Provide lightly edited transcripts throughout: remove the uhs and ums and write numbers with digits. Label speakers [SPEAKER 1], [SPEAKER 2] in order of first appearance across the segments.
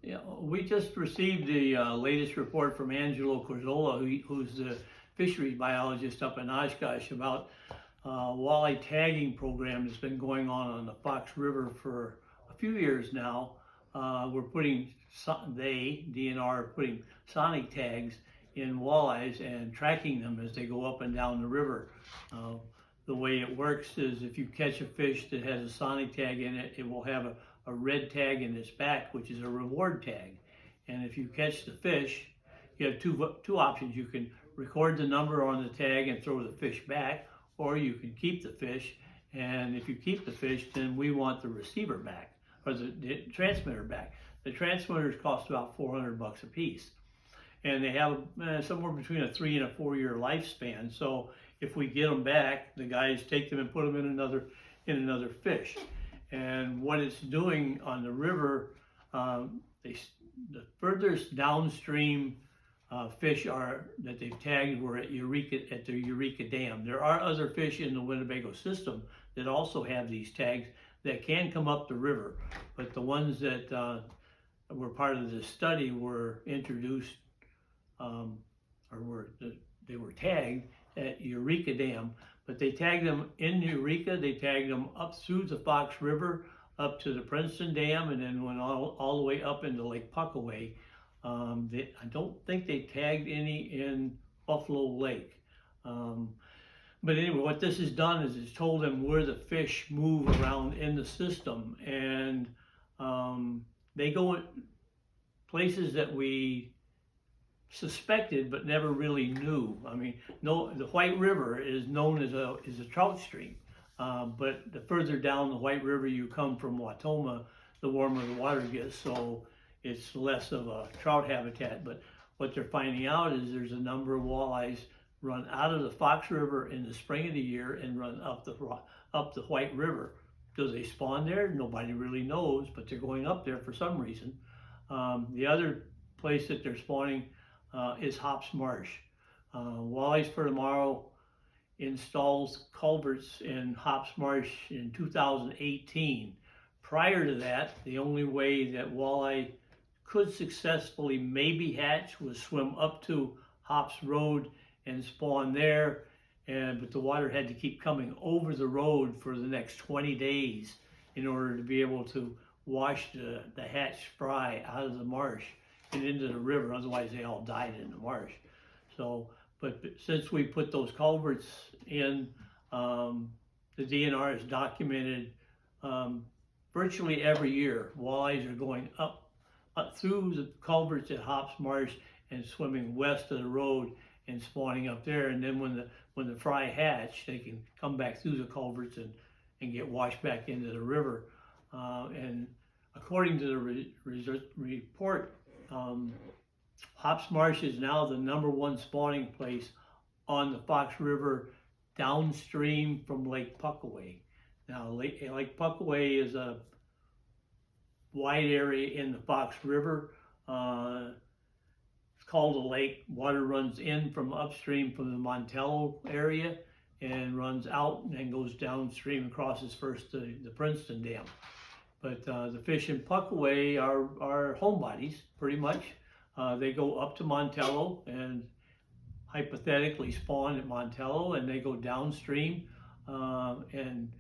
[SPEAKER 1] Yeah, we just received the latest report from Angelo Corzola, who's the fisheries biologist up in Oshkosh, about walleye tagging program that's been going on the Fox River for a few years now. We're putting, DNR, putting sonic tags in walleyes and tracking them as they go up and down the river. Uh, the way it works is if you catch a fish that has a sonic tag in it, it will have a red tag in its back, which is a reward tag. And if you catch the fish, you have two options. You can record the number on the tag and throw the fish back, or you can keep the fish. And if you keep the fish, then we want the receiver back, or the transmitter back. The transmitters cost about $400 a piece, and they have somewhere between a 3 and a 4 year lifespan. So if we get them back, the guys take them and put them in another fish. And what it's doing on the river, the furthest downstream fish that they've tagged were at the Eureka Dam. There are other fish in the Winnebago system that also have these tags that can come up the river, but the ones that were part of the study were introduced, they were tagged at Eureka Dam. But they tagged them in Eureka, they tagged them up through the Fox River, up to the Princeton Dam, and then went all the way up into Lake Puckaway. I don't think they tagged any in Buffalo Lake. But anyway, what this has done is it's told them where the fish move around in the system, and they go in places that we suspected but never really knew. I mean, the White River is known as a trout stream, but the further down the White River you come from Watoma, the warmer the water gets, so it's less of a trout habitat. But what they're finding out is there's a number of walleyes run out of the Fox River in the spring of the year and run up the White River. Do they spawn there? Nobody really knows, but they're going up there for some reason. The other place that they're spawning is Hops Marsh. Walleyes for Tomorrow installs culverts in Hops Marsh in 2018. Prior to that, the only way that walleye could successfully maybe hatch was swim up to Hops Road and spawn there, but the water had to keep coming over the road for the next 20 days in order to be able to wash the hatched fry out of the marsh and into the river. Otherwise they all died in the marsh. So, but since we put those culverts in, the DNR has documented virtually every year walleyes are going up through the culverts at Hops Marsh and swimming west of the road and spawning up there. And then when the fry hatch, they can come back through the culverts and get washed back into the river. And according to the report, Hops Marsh is now the #1 spawning place on the Fox River downstream from Lake Puckaway. Now, Lake Puckaway is a wide area in the Fox River. It's called a lake. Water runs in from upstream from the Montello area and runs out and then goes downstream and crosses first the Princeton Dam. But the fish in Puckaway are homebodies, pretty much. They go up to Montello and hypothetically spawn at Montello, and they go downstream, and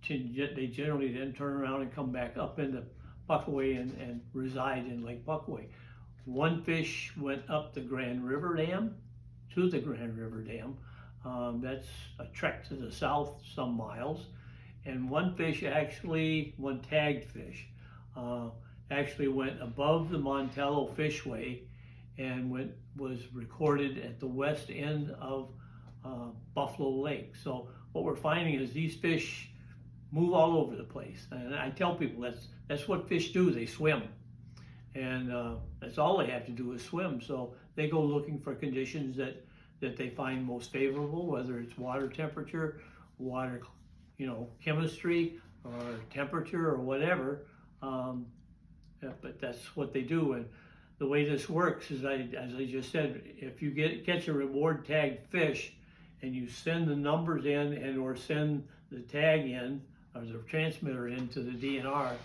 [SPEAKER 1] they generally then turn around and come back up into Puckaway and reside in Lake Puckaway. One fish went up the Grand River Dam, to the Grand River Dam. That's a trek to the south some miles. And one tagged fish, actually went above the Montello Fishway and was recorded at the west end of Buffalo Lake. So what we're finding is these fish move all over the place. And I tell people that's what fish do, they swim. And that's all they have to do is swim. So they go looking for conditions that they find most favorable, whether it's water temperature, water chemistry, or temperature, or whatever. But that's what they do. And the way this works is, as I just said, if you catch a reward tagged fish and you send the numbers in or send the tag in or the transmitter in to the DNR,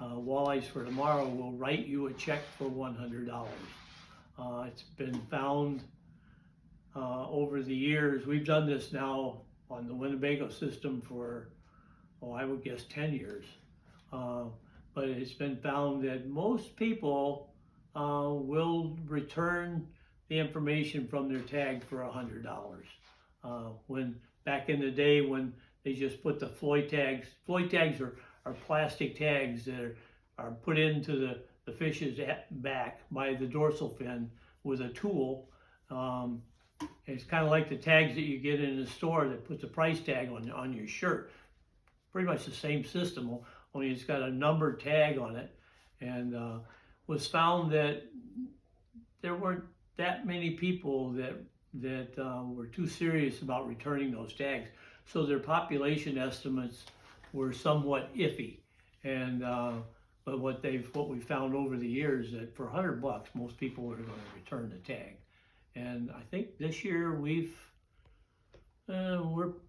[SPEAKER 1] Walleyes for Tomorrow will write you a check for $100. It's been found over the years. We've done this now on the Winnebago system for, I would guess 10 years. But it's been found that most people will return the information from their tag for $100. When back in the day when they just put the Floyd tags are plastic tags that are put into the fish's back by the dorsal fin with a tool. It's kind of like the tags that you get in the store that puts a price tag on your shirt. Pretty much the same system, only it's got a numbered tag on it. And was found that there weren't that many people that were too serious about returning those tags. So their population estimates were somewhat iffy. And but what we found over the years that for $100, most people are going to return the tag. And I think this year we're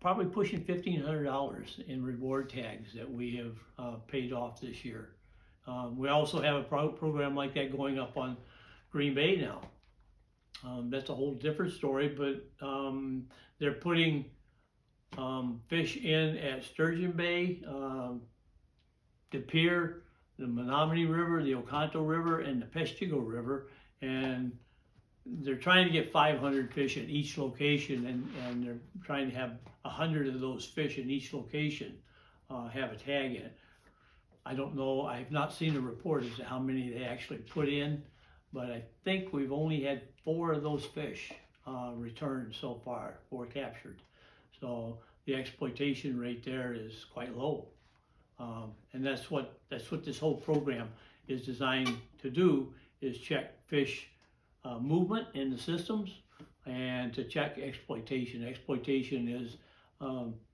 [SPEAKER 1] probably pushing $1,500 in reward tags that we have paid off this year. We also have a program like that going up on Green Bay now. That's a whole different story, but they're putting fish in at Sturgeon Bay, the Pier, the Menominee River, the Oconto River, and the Peshtigo River, and they're trying to get 500 fish at each location, and they're trying to have 100 of those fish in each location have a tag in it. I don't know, I've not seen a report as to how many they actually put in, but I think we've only had 4 of those fish returned so far, 4 captured. So the exploitation rate there is quite low. And that's what this whole program is designed to do, is check fish movement in the systems and to check exploitation. Exploitation is,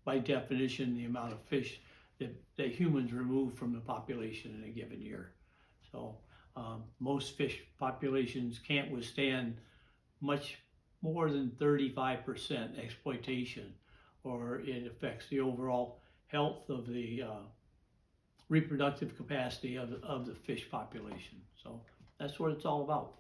[SPEAKER 1] by definition, the amount of fish that humans remove from the population in a given year. So most fish populations can't withstand much more than 35% exploitation, or it affects the overall health of the reproductive capacity of the fish population. So that's what it's all about.